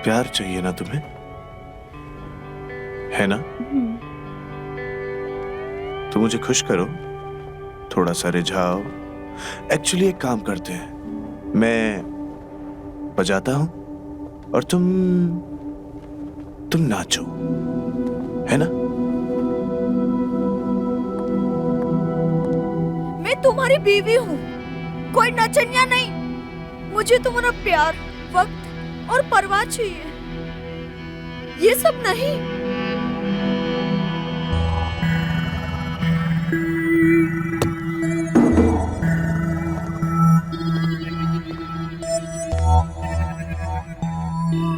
प्यार चाहिए ना तुम्हें, है ना? तो मुझे खुश करो, थोड़ा सा रिझाओ। एक्चुअली एक काम करते हैं, मैं बजाता हूं और तुम नाचो, है ना? मैं तुम्हारी बीवी हूँ, कोई नचनिया नहीं। मुझे तुम्हारा प्यार, वक्त और परवाह चाहिए, ये सब नहीं।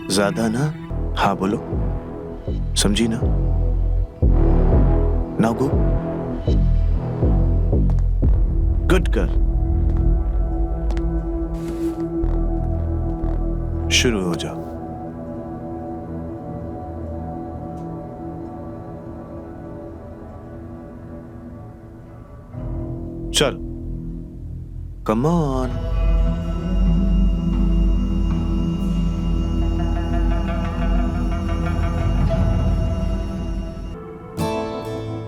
ज्यादा ना हाँ बोलो, समझी ना? Now go, good girl. शुरू हो जाओ। चल, कम ऑन।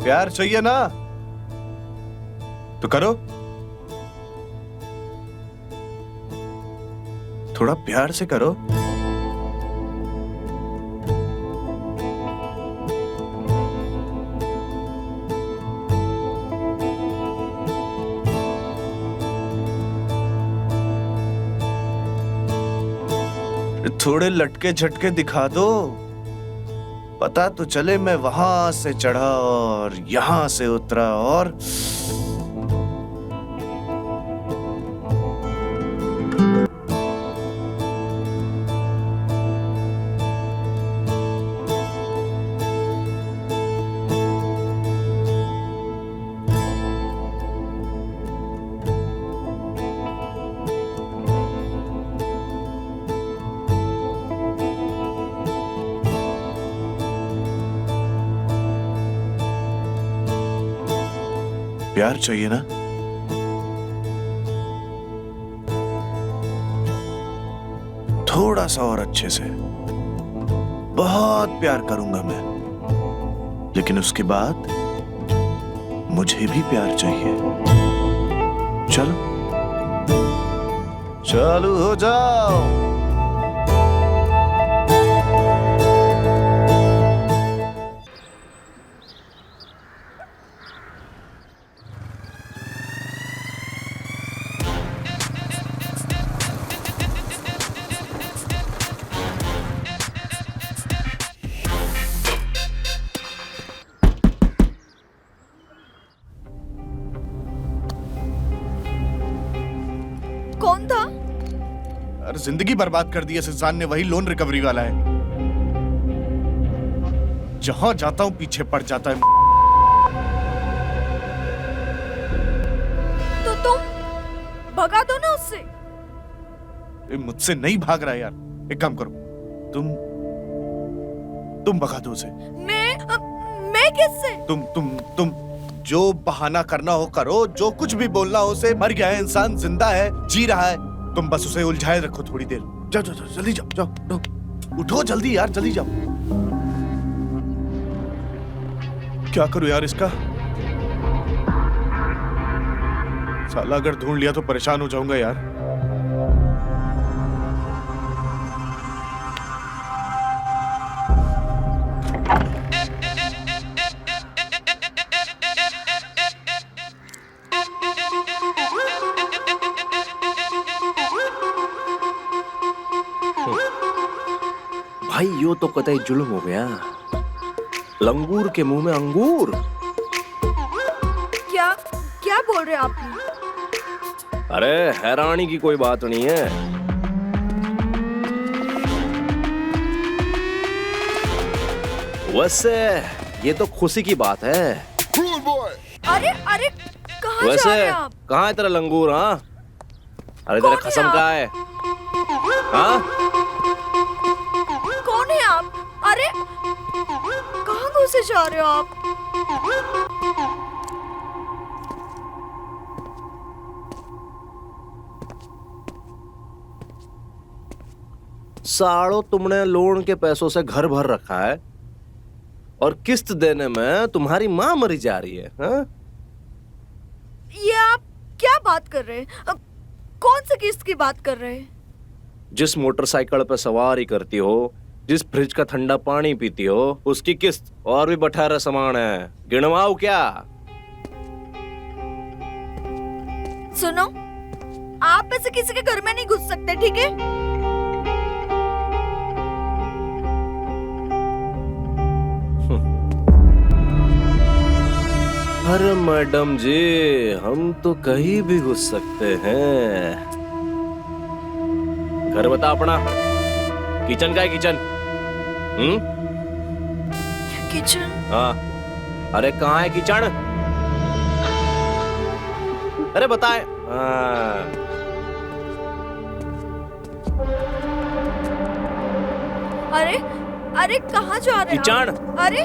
प्यार चाहिए ना, तो करो, थोड़ा प्यार से करो। थोड़े लटके झटके दिखा दो, पता तो चले मैं वहां से चढ़ा और यहां से उतरा। और प्यार चाहिए ना, थोड़ा सा और अच्छे से। बहुत प्यार करूंगा मैं, लेकिन उसके बाद मुझे भी प्यार चाहिए। चलो, चालू हो जाओ। कौन था? अरे जिंदगी बर्बाद कर दी इस इंसान ने, वही लोन रिकवरी वाला है। जहां जाता हूं पीछे पड़ जाता है। तो तुम भगा दो ना उससे। मुझसे नहीं भाग रहा यार, एक काम करो, तुम भगा दो उसे। मैं किससे? तुम जो बहाना करना हो करो, जो कुछ भी बोलना हो उसे। मर गया है इंसान, जिंदा है, जी रहा है। तुम बस उसे उलझाए रखो थोड़ी देर। जाओ जाओ जाओ, जल्दी जाओ, जाओ उठो जल्दी यार, जल्दी जाओ। क्या करूं यार इसका? साला अगर ढूंढ लिया तो परेशान हो जाऊंगा यार। भाई यो तो कतई जुल्म हो गया, लंगूर के मुंह में अंगूर। क्या क्या बोल रहे आप? अरे हैरानी की कोई बात नहीं है। वैसे ये तो खुशी की बात है। अरे अरे, कहाँ जा वैसे रहे हैं आप? कहाँ है तेरा लंगूर? हाँ, अरे तेरा कौन है खसम आप? कहाँ है? हाँ, कौन है आप? अरे कहाँ घुसे जा रहे हो आप? साड़ो तुमने लोन के पैसों से घर भर रखा है और किस्त देने में तुम्हारी माँ मरी जा रही है, हाँ? ये आप क्या बात कर रहे हैं? कौन सी किस्त की बात कर रहे हैं? जिस मोटरसाइकिल पे सवारी करती हो, जिस फ्रिज का ठंडा पानी पीती हो, उसकी किस्त और भी बटोरा सामान है, गिनवाओ क्या? सुनो, आप ऐसे किसी के घर में नहीं घुस सकते, ठीक है? अरे मैडम जी, हम तो कहीं भी घुस सकते हैं। घर बता अपना। किचन का है किचन? किचन? हाँ। अरे कहाँ है किचन? अरे बताए। हाँ। अरे अरे कहाँ जा रहे हैं किचन? आप? अरे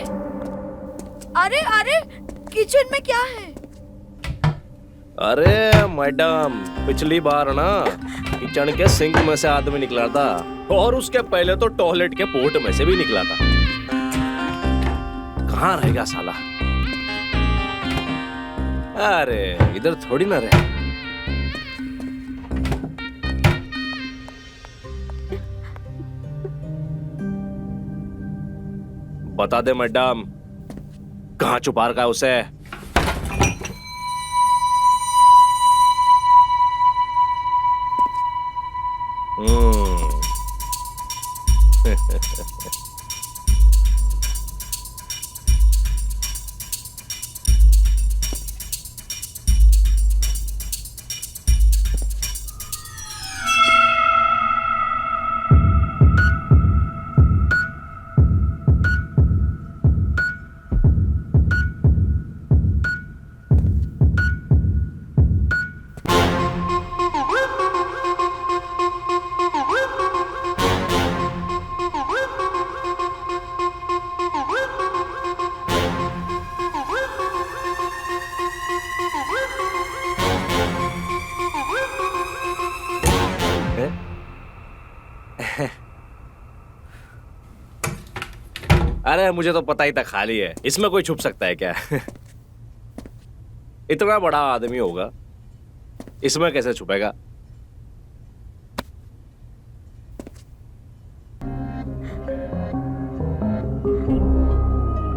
अरे अरे किचन में क्या है? अरे मैडम, पिछली बार ना किचन के सिंक में से आदमी निकला था और उसके पहले तो टॉयलेट के पोर्ट में से भी निकला था। कहाँ रहेगा साला? अरे इधर थोड़ी ना रहे। बता दे मैडम, कहाँ छुपा रखा है उसे? अरे मुझे तो पता ही था खाली है, इसमें कोई छुप सकता है क्या? इतना बड़ा आदमी होगा, इसमें कैसे छुपेगा?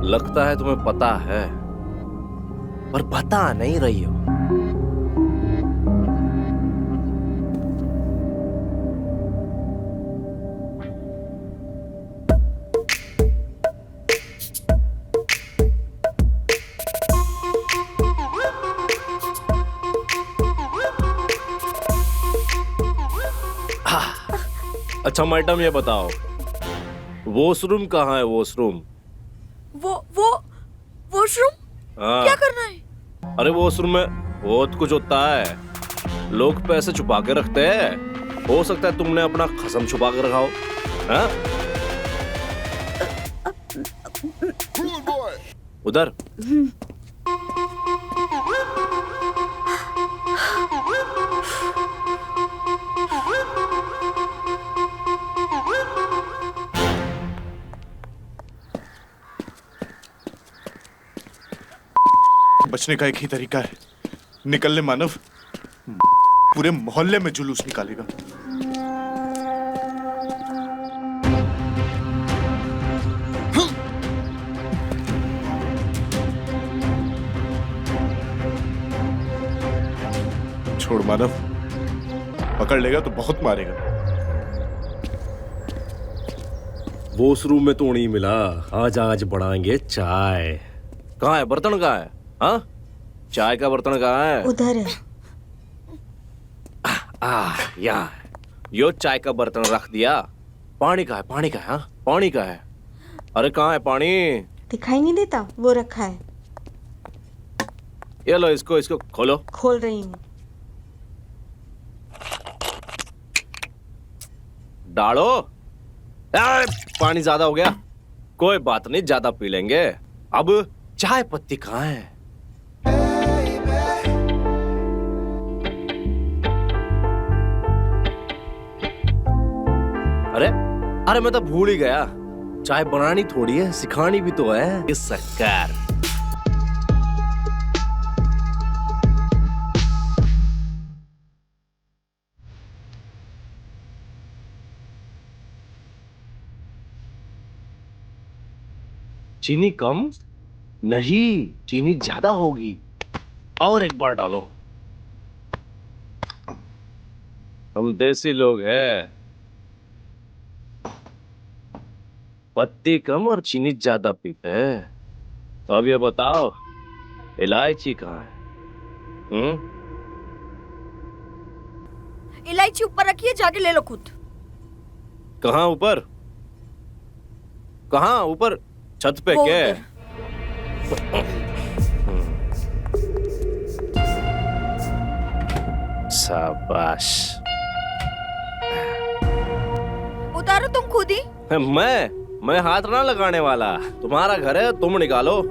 लगता है तुम्हें पता है, पर बता नहीं रही हो। अच्छा मैडम ये बताओ, वॉशरूम कहाँ है? वॉशरूम? वो वॉशरूम? हाँ। क्या करना है? अरे वॉशरूम में बहुत कुछ होता है, लोग पैसे छुपा के रखते हैं। हो सकता है तुमने अपना खसम छुपा के रखा हो, हाँ? उधर। बचने का एक ही तरीका है, निकलने मानव पूरे मोहल्ले में जुलूस निकालेगा। छोड़ मानव, पकड़ लेगा तो बहुत मारेगा। वॉशरूम में तो नहीं मिला, आज बढ़ाएंगे चाय। कहाँ है बर्तन? कहाँ है? हाँ, चाय का बर्तन कहाँ है? उधर है। यहाँ यो चाय का बर्तन रख दिया। पानी का है? पानी का है? हाँ, पानी का है। अरे कहाँ है पानी? दिखाई नहीं देता, वो रखा है। ये लो, इसको खोलो। खोल रही हूँ। डालो। पानी ज्यादा हो गया, कोई बात नहीं, ज्यादा पी लेंगे। अब चाय पत्ती कहाँ है? अरे अरे मैं तो भूल ही गया, चाय बनानी थोड़ी है, सिखानी भी तो है। इस शक्कर चीनी कम नहीं, चीनी ज्यादा होगी, और एक बार डालो। हम देसी लोग हैं, पत्ती कम और चीनी ज्यादा पीते हैं। तो अब ये बताओ, इलायची कहाँ है? इलायची ऊपर रखिए, जाके ले लो खुद। कहाँ ऊपर? कहाँ ऊपर? छत पे वो क्या? उधर। शाबाश। उतारो तुम खुद ही। मैं हाथ ना लगाने वाला, तुम्हारा घर है, तुम निकालो।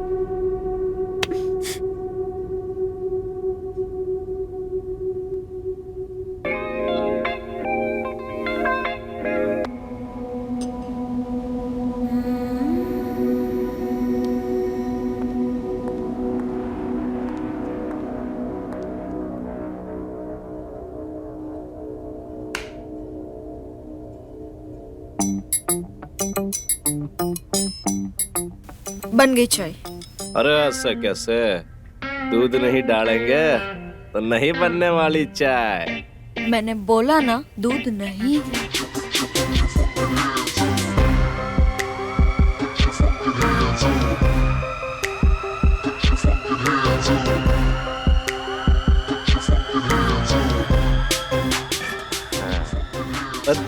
बन गई चाय। अरे ऐसे कैसे? दूध नहीं डालेंगे तो नहीं बनने वाली चाय। मैंने बोला ना, दूध नहीं।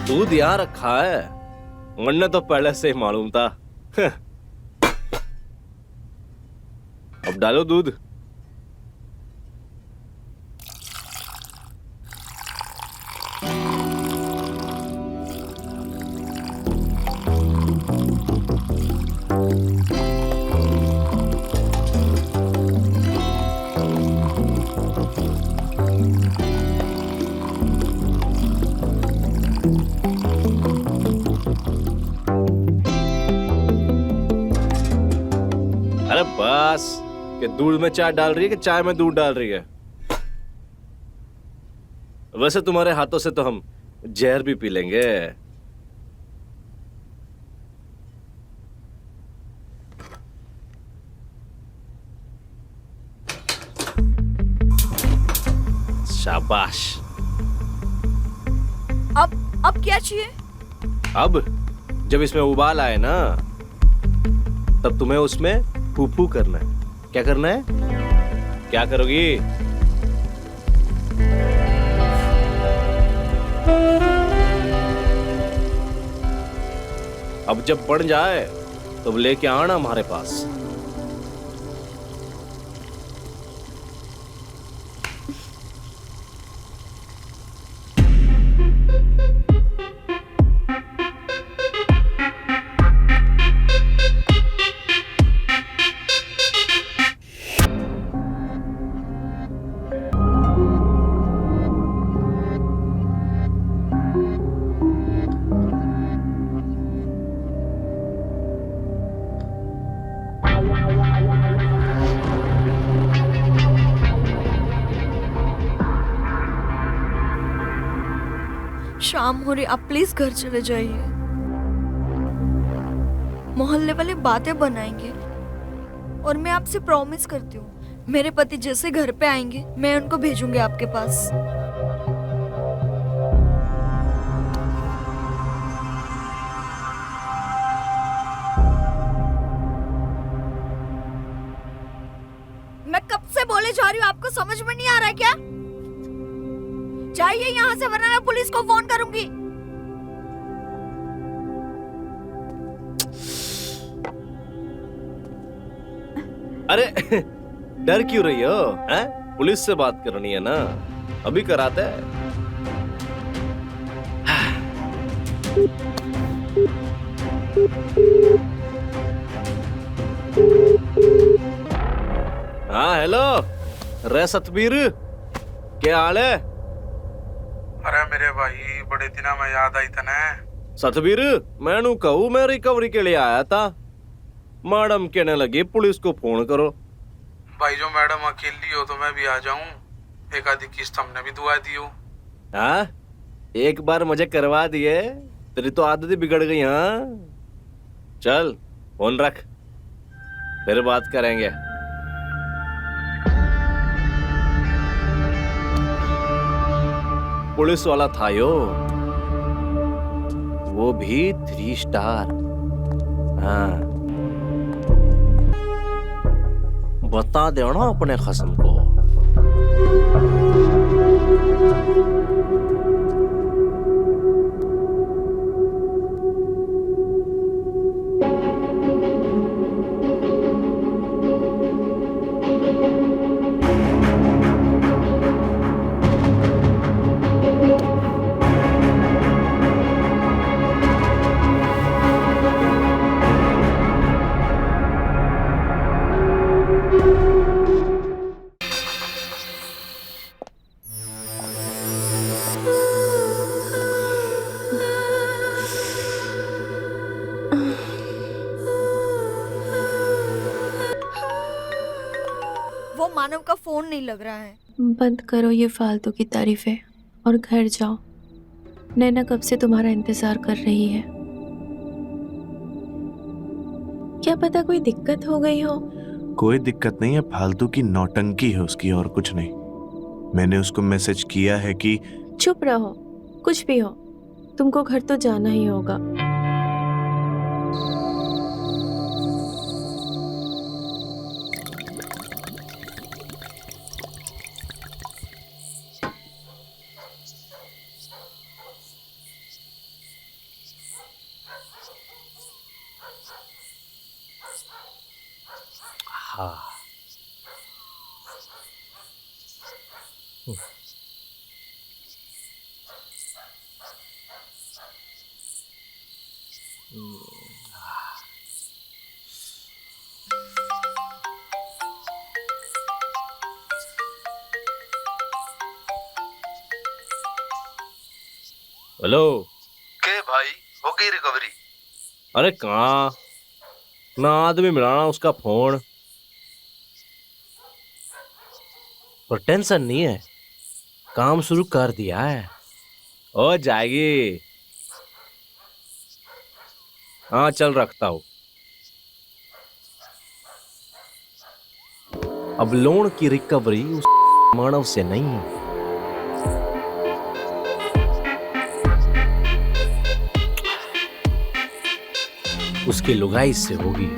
दूध यहाँ रखा है, वरना तो पहले से ही मालूम था। अब डालो दूध। अरे बस, कि दूध में चाय डाल रही है कि चाय में दूध डाल रही है? वैसे तुम्हारे हाथों से तो हम जहर भी पी लेंगे। शाबाश। अब क्या चाहिए? अब जब इसमें उबाल आए ना, तब तुम्हें उसमें फूफू करना है। क्या करना है? क्या करोगी? अब जब बन जाए तब लेके आना हमारे पास। शाम हो रही, आप प्लीज घर चले जाइए। मोहल्ले वाले बातें बनाएंगे और मैं आपसे प्रॉमिस करती हूँ, मेरे पति जैसे घर पे आएंगे मैं उनको भेजूंगी आपके पास। मैं कब से बोले जा रही हूँ, आपको समझ में नहीं आ रहा है क्या? जाइए यहाँ से, वरना मैं पुलिस को फोन करूंगी। अरे डर क्यों रही हो? हैं? पुलिस से बात करनी है ना, अभी कराते हैं। हाँ हेलो, रे सतबीर, क्या हाल है? अरे मेरे भाई, बड़े दिना में याद आई तने। सतबीर मैनू कहूँ मैं रिकवरी के लिए आया था, मैडम कहने लगी पुलिस को फोन करो। भाई जो मैडम अकेली हो तो मैं भी आ जाऊं, एक आधी किस्त हमने भी दुआ दी हो। हाँ, एक बार मजे करवा दिए, तेरी तो आदत ही बिगड़ गई। हाँ चल फोन रख, फिर बात करेंगे। पुलिस वाला था यो, वो भी 3 स्टार। हाँ, बता दो ना अपने खसम को। वो मानव का फोन नहीं लग रहा है। बंद करो ये फालतू की तारीफें और घर जाओ। नैना कब से तुम्हारा इंतजार कर रही है। क्या पता कोई दिक्कत हो गई हो। कोई दिक्कत नहीं है, फालतू की नौटंकी है उसकी और कुछ नहीं। मैंने उसको मैसेज किया है कि चुप रहो, कुछ भी हो तुमको घर तो जाना ही होगा। हाँ, हेलो। के भाई हो गई रिकवरी? अरे कहाँ ना आदमी मिलाना उसका फोन, पर टेंशन नहीं है, काम शुरू कर दिया है, हो जाएगी। हाँ चल रखता हूँ। अब लोन की रिकवरी उस मानव से नहीं, उसकी लुगाई से होगी।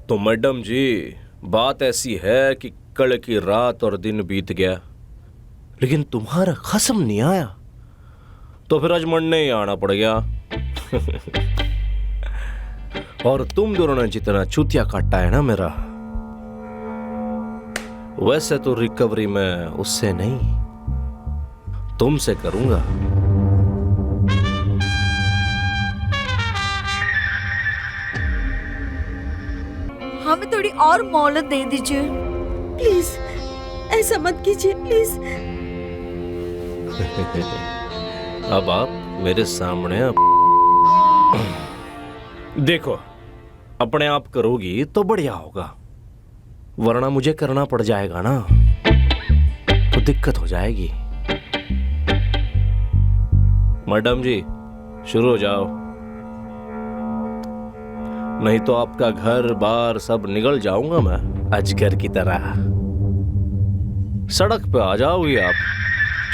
तो मैडम जी बात ऐसी है कि कल की रात और दिन बीत गया, लेकिन तुम्हारा खसम नहीं आया, तो फिर आज मरने ही आना पड़ गया। और तुम दोनों ने जितना चूतिया काटा है ना मेरा, वैसे तो रिकवरी में उससे नहीं तुमसे करूंगा। हमें थोड़ी और मोहलत दे दीजिए प्लीज ऐसा मत कीजिए प्लीज। अब आप मेरे सामने देखो, अपने आप करोगी तो बढ़िया होगा, वरना मुझे करना पड़ जाएगा ना, तो दिक्कत हो जाएगी। मैडम जी शुरू हो जाओ, नहीं तो आपका घर बार सब निगल जाऊंगा मैं अजगर की तरह। सड़क पे आ जाओगी आप।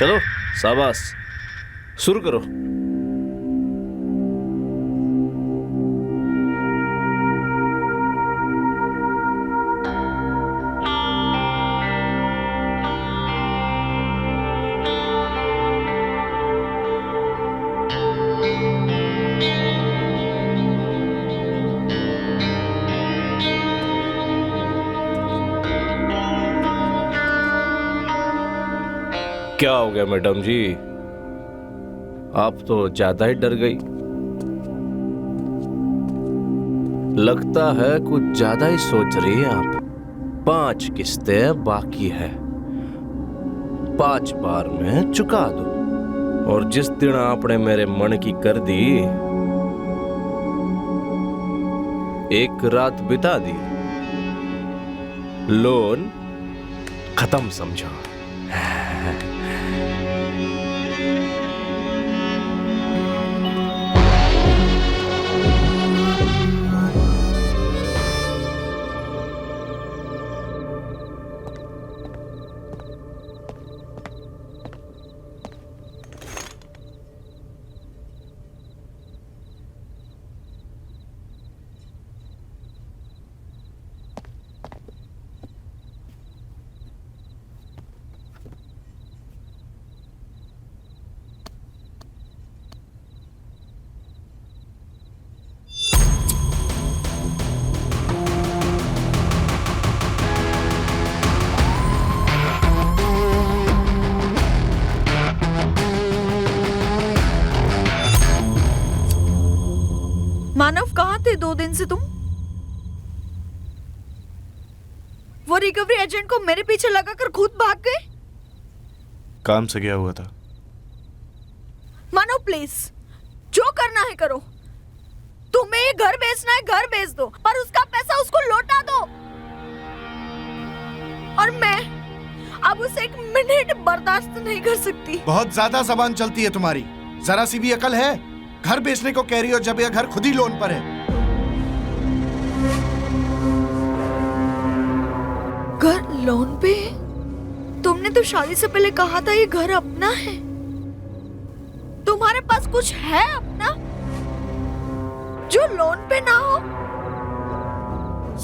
चलो शाबाश, शुरू करो। क्या हो गया मैडम जी, आप तो ज्यादा ही डर गई। लगता है कुछ ज्यादा ही सोच रही है आप। 5 किस्तें बाकी है, 5 बार में चुका दो। और जिस दिन आपने मेरे मन की कर दी, एक रात बिता दी, लोन खत्म समझो। मानव, कहाँ थे 2 दिन से तुम? वो रिकवरी एजेंट को मेरे पीछे लगाकर खुद भाग गए। काम से गया हुआ था। मानव प्लीज, जो करना है करो। तुम्हें ये घर बेचना है, घर बेच दो, पर उसका पैसा उसको लौटा दो। और मैं अब उसे 1 मिनट बर्दाश्त नहीं कर सकती। बहुत ज्यादा जबान चलती है तुम्हारी। जरा सी भी अकल है? घर बेचने को कह रही हो जब यह घर खुद ही लोन पर है। घर लोन पे? तुमने तो शादी से पहले कहा था ये घर अपना है। तुम्हारे पास कुछ है अपना जो लोन पे ना हो?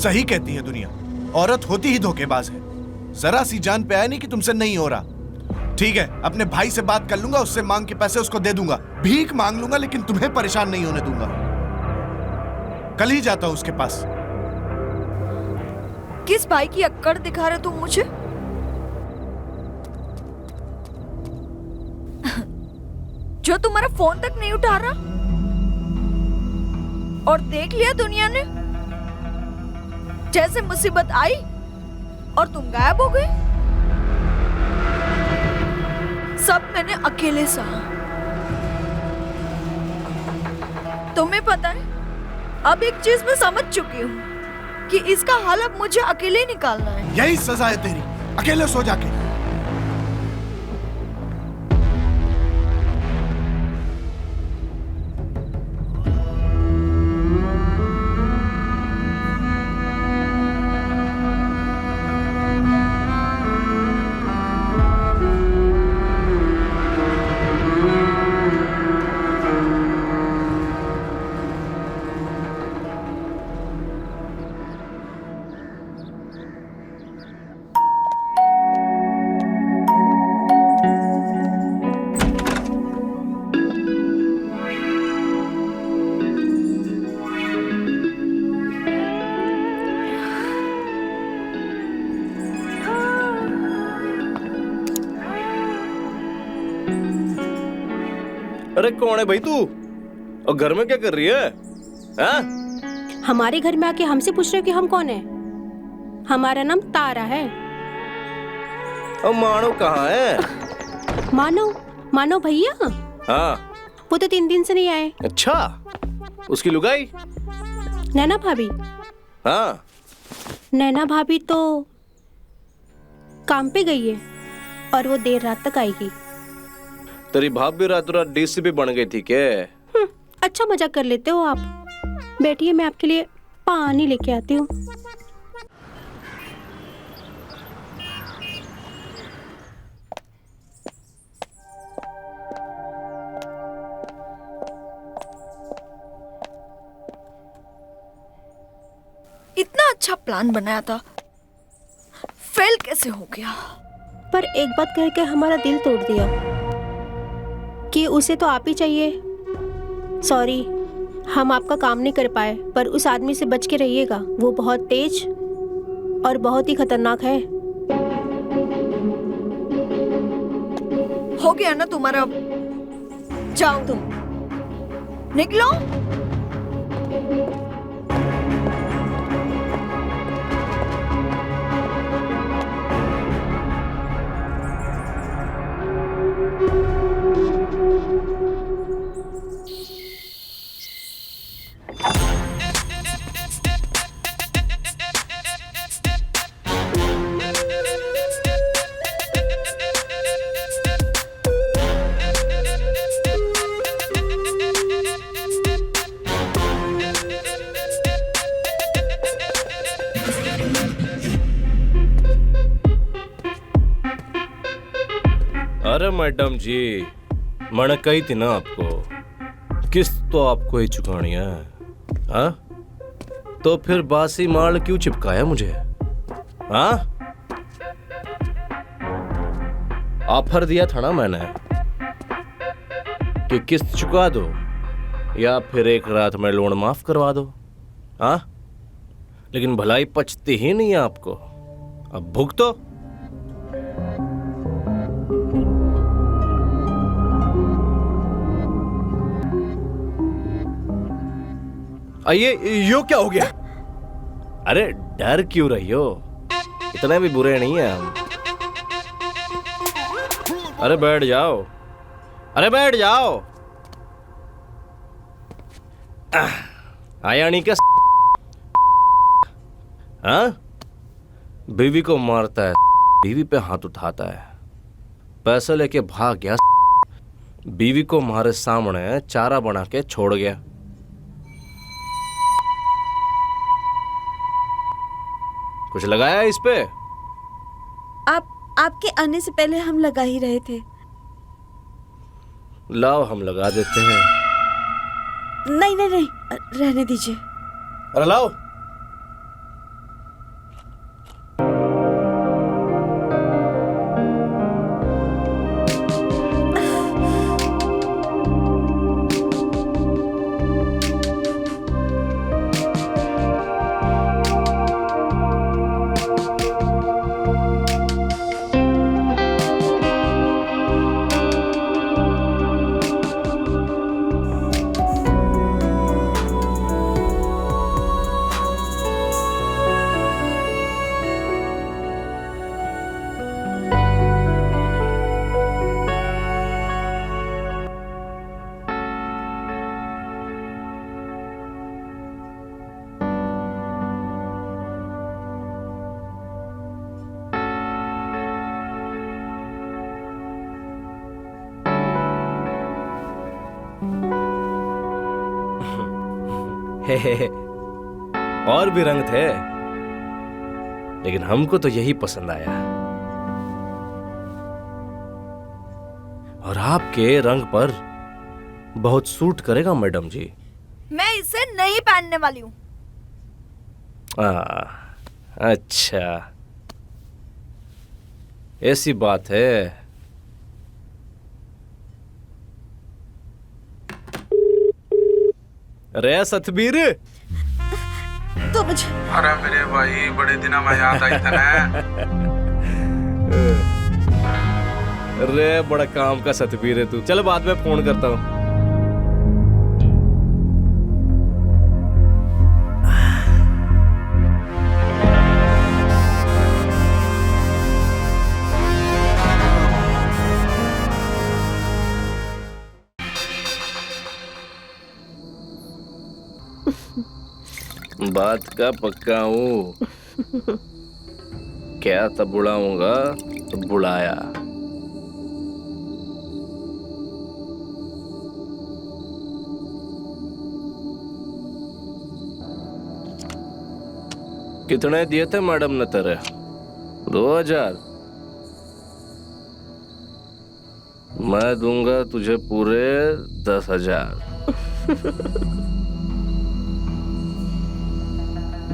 सही कहती है दुनिया, औरत होती ही धोखेबाज है। जरा सी जान पे आया नहीं कि तुमसे नहीं हो रहा। ठीक है, अपने भाई से बात कर लूंगा, उससे मांग के पैसे उसको दे दूंगा। भीख मांग लूंगा, लेकिन तुम्हें परेशान नहीं होने दूंगा। कल ही जाता हूं उसके पास। किस भाई की अक्कड़ दिखा रहे तुम मुझे? जो तुम्हारा फोन तक नहीं उठा रहा? और देख लिया दुनिया ने, जैसे मुसीबत आई और तुम गायब हो गए। सब मैंने अकेले सहा। तुम्हें पता है, अब एक चीज मैं समझ चुकी हूँ कि इसका हल अब मुझे अकेले ही निकालना है। यही सजा है तेरी, अकेले सो जाके। अरे कौन है भाई तू? और घर में क्या कर रही है? हमारे घर में आके हमसे पूछ रहे हो कि हम कौन है? हमारा नाम तारा है। और मानव कहाँ है? मानव भैया? हाँ। वो तो 3 दिन से नहीं आए। अच्छा, उसकी लुगाई? नैना भाभी? हाँ। नैना भाभी तो काम पे गई है और वो देर रात तक आएगी। तेरी भाभी रातों रात डीसीपी बन गई थी क्या? अच्छा मजाक कर लेते हो आप। बैठिए, मैं आपके लिए पानी लेके आती हूँ। इतना अच्छा प्लान बनाया था, फेल कैसे हो गया? पर एक बात कह के हमारा दिल तोड़ दिया कि उसे तो आप ही चाहिए। सॉरी, हम आपका काम नहीं कर पाए, पर उस आदमी से बच के रहिएगा। वो बहुत तेज और बहुत ही खतरनाक है। हो गया ना तुम्हारा, जाओ तुम, निकलो। अरे मैडम जी, मैंने कही थी ना आपको, किस्त तो आपको ही चुकानी है। हाँ, तो फिर बासी माल क्यों चिपकाया मुझे? हाँ, ऑफर दिया था ना मैंने कि किस्त चुका दो या फिर एक रात में लोन माफ करवा दो। हाँ, लेकिन भलाई पचती ही नहीं है आपको। अब भुगतो। यो क्या हो गया? अरे डर क्यों रही हो? इतने भी बुरे नहीं है हम। अरे बैठ जाओ, अरे बैठ जाओ। आया नहीं क्या? हाँ, बीवी को मारता है, बीवी पे हाथ उठाता है, पैसा लेके भाग गया, बीवी को हमारे सामने चारा बना के छोड़ गया। कुछ लगाया इस पे? आपके आने से पहले हम लगा ही रहे थे। लाओ हम लगा देते हैं। नहीं नहीं नहीं, रहने दीजिए। अरे लाओ। और भी रंग थे, लेकिन हमको तो यही पसंद आया। और आपके रंग पर बहुत सूट करेगा मैडम जी। मैं इसे नहीं पहनने वाली हूँ। अच्छा, ऐसी बात है। अरे सतबीर, तो मुझे अरे मेरे भाई बड़े दिनों में याद आई था ना। अरे बड़ा काम का सतबीर है तू। चलो बाद में फोन करता हूँ। बात का पक्का हूँ। क्या तब बुलाऊंगा तो बुलाया। कितने दिए थे मैडम ने तेरे? 2000। मैं दूंगा तुझे पूरे 10,000।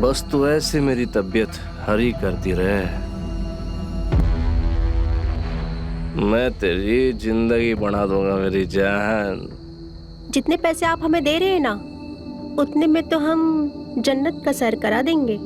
बस तू ऐसे मेरी तबीयत हरी करती रहे, मैं तेरी जिंदगी बना दूंगा मेरी जान। जितने पैसे आप हमें दे रहे हैं ना, उतने में तो हम जन्नत का सैर करा देंगे।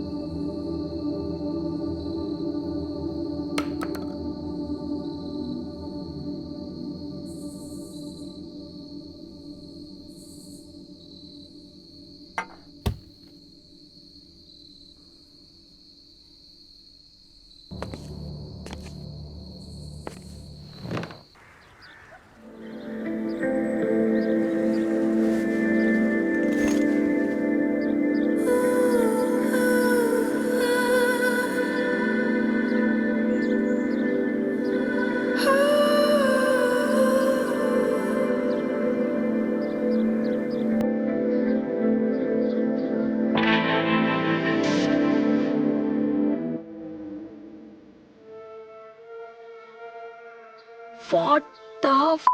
What the f-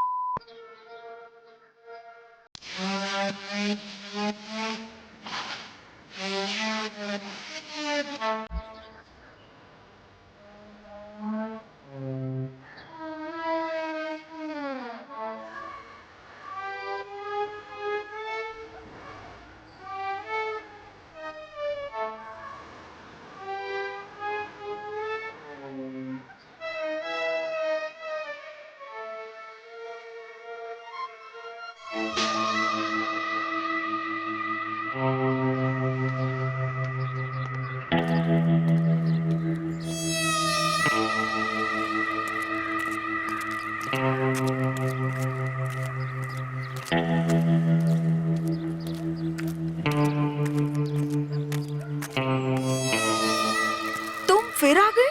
तुम फिर आ गए?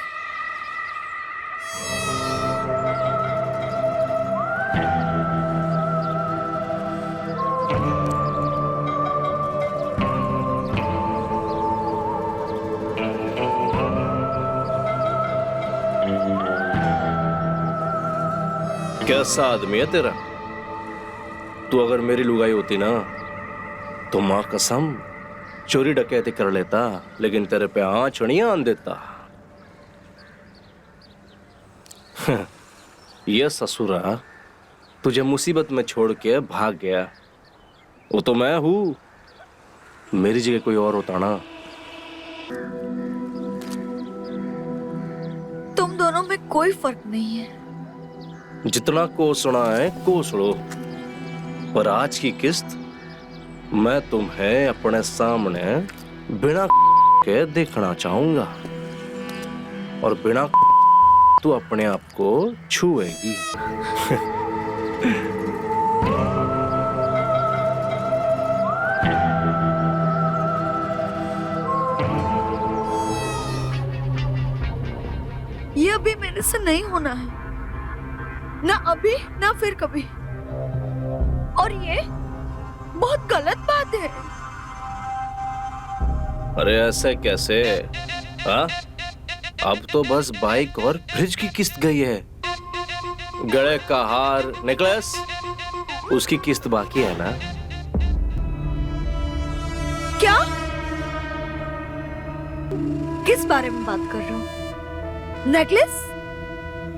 कैसा आदमी है तेरा? तू अगर मेरी लुगाई होती ना तो मां कसम चोरी डकैती कर लेता, लेकिन तेरे पे आंच नहीं आन देता। ये ससुरा तुझे मुसीबत में छोड़ के भाग गया, वो तो मैं हूं। मेरी जगह कोई और होता ना। तुम दोनों में कोई फर्क नहीं है। जितना कोसना है कोस लो, पर आज की किस्त मैं तुम्हें अपने सामने बिना के देखना चाहूंगा, और बिना तू अपने आप को छुएगी। ये अभी मेरे से नहीं होना है, ना अभी ना फिर कभी। और ये बहुत गलत बात है। अरे ऐसे कैसे? हाँ, अब तो बस बाइक और फ्रिज की किस्त गई है। गले का हार, नेकलेस, उसकी किस्त बाकी है ना? क्या? किस बारे में बात कर रहे हो? नेकलेस?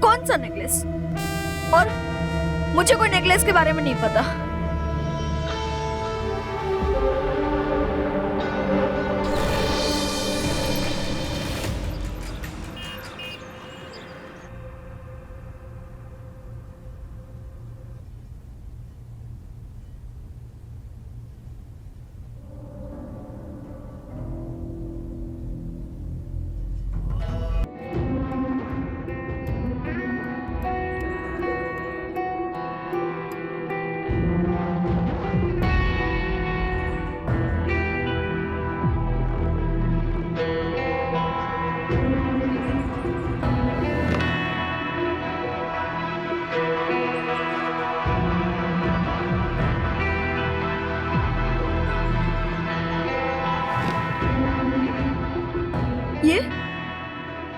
कौन सा नेकलेस? और मुझे कोई नेकलेस के बारे में नहीं पता।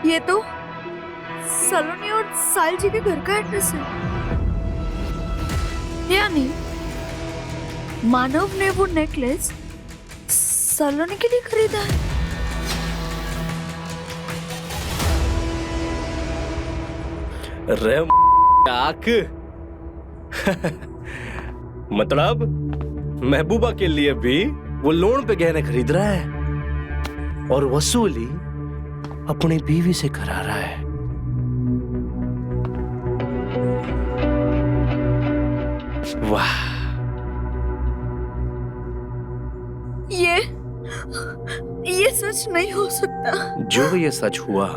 ये तो सलोनी और साहिल जी के घर का एड्रेस है। यानी मानव ने वो नेकलेस सलोनी के लिए खरीदा है। रे आक। मतलब महबूबा के लिए भी वो लोन पे गहने खरीद रहा है और वसूली अपनी बीवी से करा रहा है। वाह, ये सच नहीं हो सकता। जो ये सच हुआ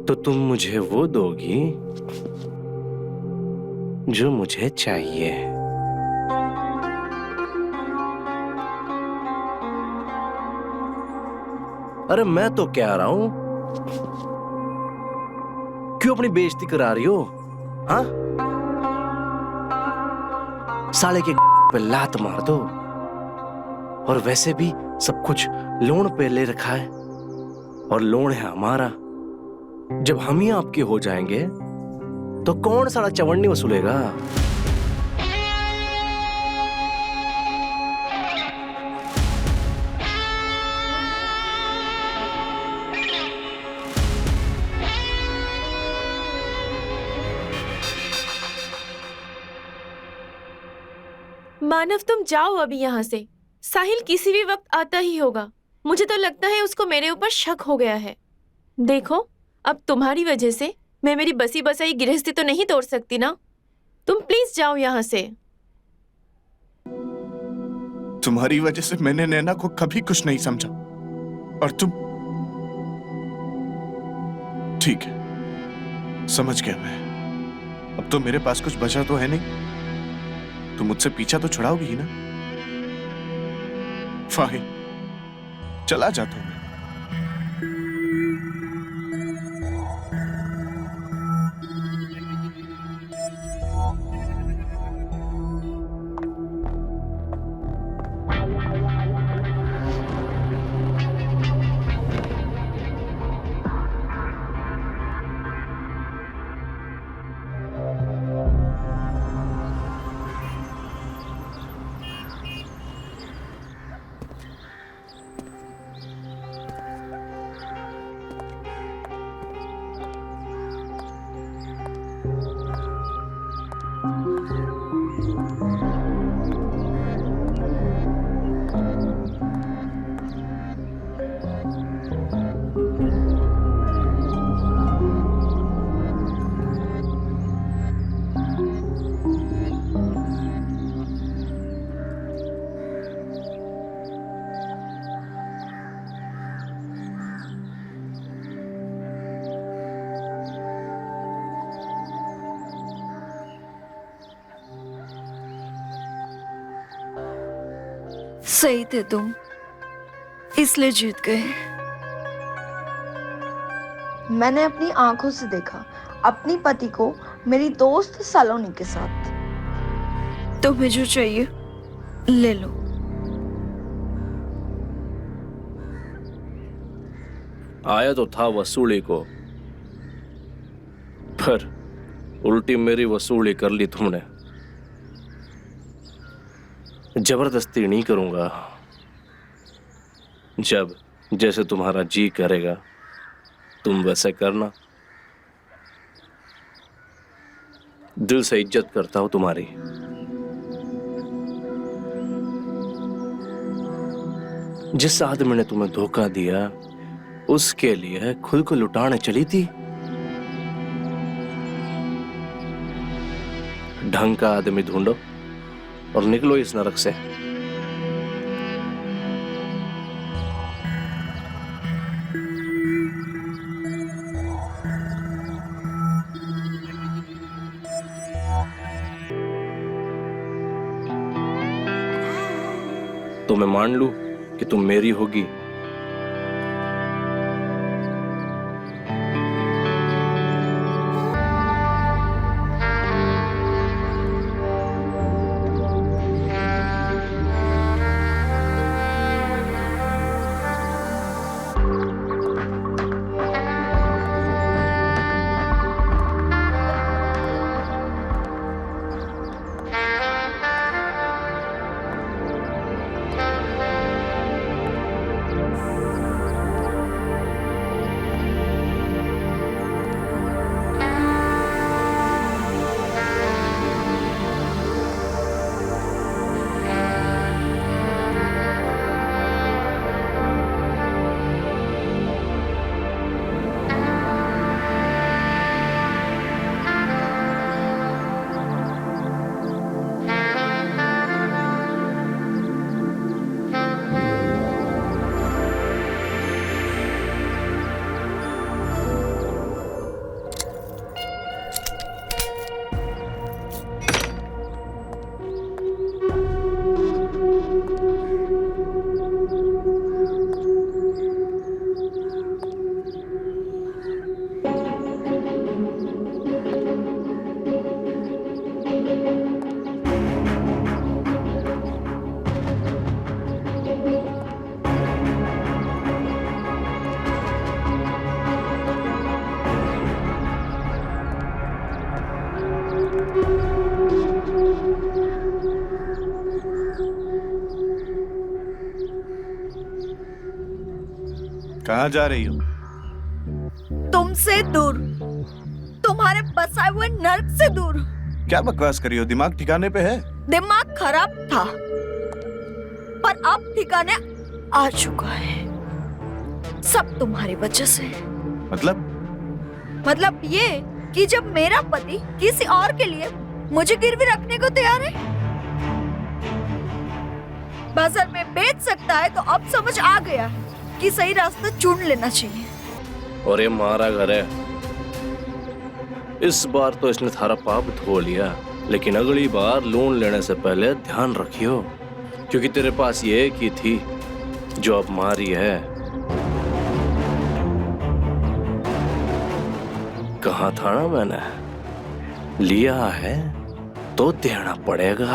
तो तुम मुझे वो दोगी जो मुझे चाहिए। अरे मैं तो कह रहा हूं, क्यों अपनी बेइज्जती करा रही हो? हाँ, साले के पे लात मार दो। और वैसे भी सब कुछ लोन पे ले रखा है और लोन है हमारा। जब हम ही आपके हो जाएंगे तो कौन साला चवन्नी वसूलेगा? मानव, तुम जाओ अभी यहाँ से। साहिल किसी भी वक्त आता ही होगा। मुझे तो लगता है उसको मेरे ऊपर शक हो गया है। देखो, अब तुम्हारी वजह से मैं मेरी बसी बसाई गृहस्थी तो नहीं तोड़ सकती ना। तुम प्लीज जाओ यहाँ से। तुम्हारी वजह से मैंने नैना को कभी कुछ नहीं समझा, और तुम। ठीक है, समझ गया मैं। अब तो मेरे पास कुछ बचा तो है नहीं। तुम मुझसे पीछा तो छुड़ाओगी ही ना? फाहिम, चला जाता हूं मैं। सही थे तुम, इसलिए जीत गए। मैंने अपनी आंखों से देखा अपनी पति को मेरी दोस्त सलोनी के साथ। तुम्हें जो चाहिए ले लो। आया तो था वसूली को, पर उल्टी मेरी वसूली कर ली तुमने। जबरदस्ती नहीं करूंगा। जब जैसे तुम्हारा जी करेगा तुम वैसे करना। दिल से इज्जत करता हूं तुम्हारी। जिस आदमी ने तुम्हें धोखा दिया उसके लिए खुद को लुटाने चली थी। ढंग का आदमी ढूंढो और निकलो इस नरक से। तो मैं मान लूं कि तुम मेरी होगी। कहाँ जा रही हो? तुमसे दूर, तुम्हारे बसाए हुए नर्क से दूर। क्या बकवास करी हो? दिमाग ठिकाने पे है? दिमाग खराब था, पर अब ठिकाने आ चुका है। सब तुम्हारी वजह से। मतलब ये कि जब मेरा पति किसी और के लिए मुझे गिरवी रखने को तैयार है, बाजार में बेच सकता है, तो अब समझ आ गया है कि सही रास्ता चुन लेना चाहिए। और ये मारा घर है, इस बार तो इसने थारा पाप धो लिया, लेकिन अगली बार लोन लेने से पहले ध्यान रखियो, क्योंकि तेरे पास ये एक ही थी जो अब मारी है। कहा था ना मैंने, लिया है तो देना पड़ेगा।